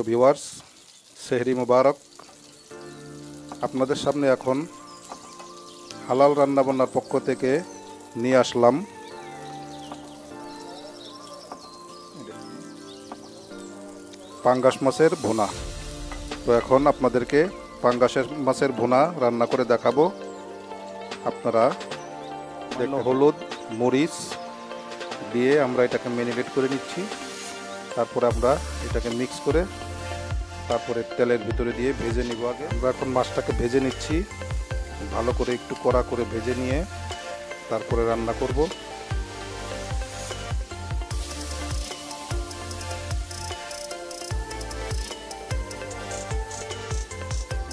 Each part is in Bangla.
ভিউয়ার্স, সেহরি মুবারক। আপনাদের সামনে এখন হালাল রান্নাবান্নার পক্ষ থেকে নিয়ে আসলাম পাঙ্গাস মাছের ভুনা। তো এখন আপনাদেরকে পাঙ্গাসের মাছের ভুনা রান্না করে দেখাবো। আপনারা হলুদ মরিচ দিয়ে আমরা এটাকে ম্যারিনেট করে নিচ্ছি। তারপরে আমরা এটাকে মিক্স করে তারপরে তেলের ভিতরে দিয়ে ভেজে নিব। আগে আমরা এখন মাছটাকে ভেজে নিচ্ছি, ভালো করে একটু কড়া করে ভেজে নিয়ে তারপরে রান্না করব।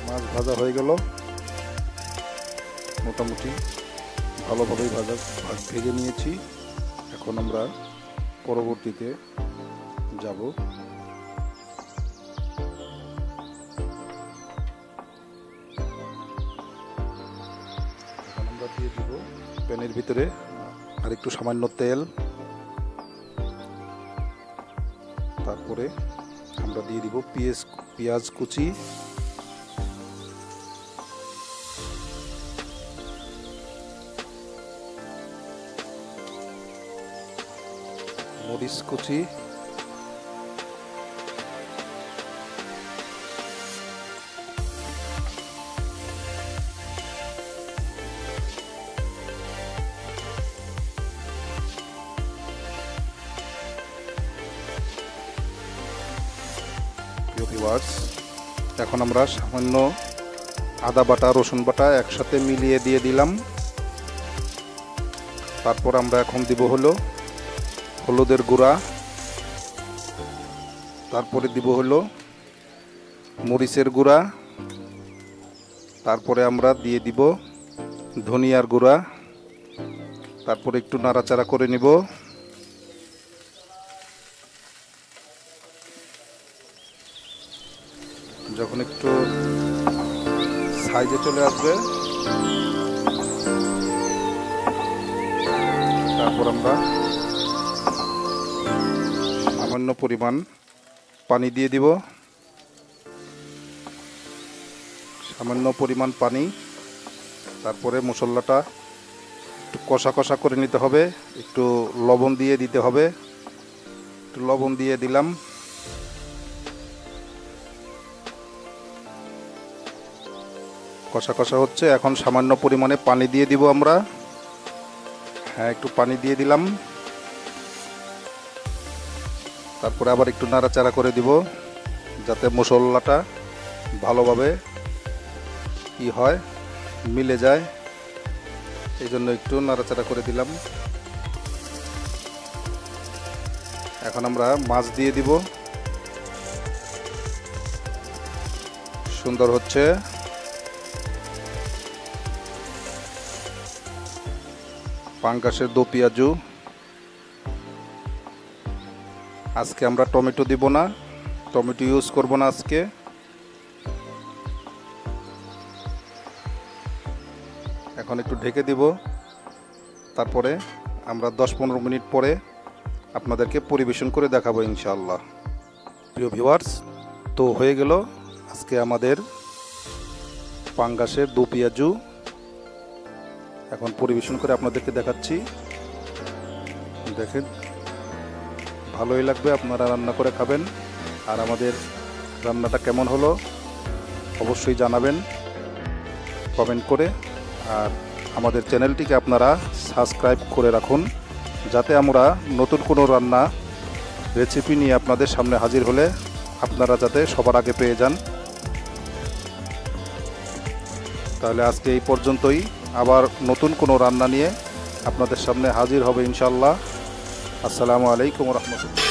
মাছ ভাজা হয়ে গেল, মোটামুটি ভালোভাবেই ভেজে নিয়েছি। এখন আমরা পরবর্তীতে যাব। এখন আমরা দিয়ে দিব প্যানের ভিতরে আর একটু সামান্য তেল। তারপরে আমরা দিয়ে দিব পেঁয়াজ কুচি, মরিচ কুচি, এখন আমরা সামান্য আদা বাটা রসুন বাটা একসাথে মিলিয়ে দিয়ে দিলাম। তারপর আমরা এখন দিব হলো হলুদের গুঁড়া, তারপরে দিব হলো মরিচের গুঁড়া, তারপরে আমরা দিয়ে দিব ধনিয়ার গুঁড়া। তারপরে একটু নাড়াচাড়া করে নিব। যখন একটু সাইজে চলে আসবে তারপর আমরা সামান্য পরিমাণ পানি দিয়ে দিব, সামান্য পরিমাণ পানি। তারপরে মশলাটা একটু কষা কষা করে নিতে হবে, একটু লবণ দিয়ে দিতে হবে। একটু লবণ দিয়ে দিলাম। কষা কষা হচ্ছে, এখন সামান্য পরিমাণে পানি দিয়ে দিব আমরা। হ্যাঁ, একটু পানি দিয়ে দিলাম। তারপরে আবার একটু নাড়াচাড়া করে দিব যাতে মশলাটা ভালোভাবে মিলে যায়। এই জন্য একটু নাড়াচাড়া করে দিলাম। এখন আমরা মাছ দিয়ে দিব। সুন্দর হচ্ছে। পাঙ্গাসের দো পেঁয়াজু। আজকে আমরা টমেটো দিব না, টমেটো ইউজ করব না আজকে। এখন একটু ঢেকে দিব। তারপরে আমরা 10-15 মিনিট পরে আপনাদেরকে পরিবেশন করে দেখাবো ইনশাআল্লাহ। প্রিয় ভিউয়ার্স, তো হয়ে গেল আজকে আমাদের পাঙ্গাসের দো পেঁয়াজু। এখন পরিবেশন করে আপনাদেরকে দেখাচ্ছি। দেখেন, ভালোই লাগবে, আপনারা রান্না করে খাবেন। আর আমাদের রান্নাটা কেমন হলো অবশ্যই জানাবেন কমেন্ট করে। আর আমাদের চ্যানেলটিকে আপনারা সাবস্ক্রাইব করে রাখুন, যাতে আমরা নতুন কোনো রান্না রেসিপি নিয়ে আপনাদের সামনে হাজির হলে আপনারা যাতে সবার আগে পেয়ে যান। তাহলে আজকে এই পর্যন্তই। আবার নতুন কোনো রান্না নিয়ে আপনাদের সামনে হাজির হবে ইনশাআল্লাহ। আসসালামু আলাইকুম ওয়া রাহমাতুল্লাহ।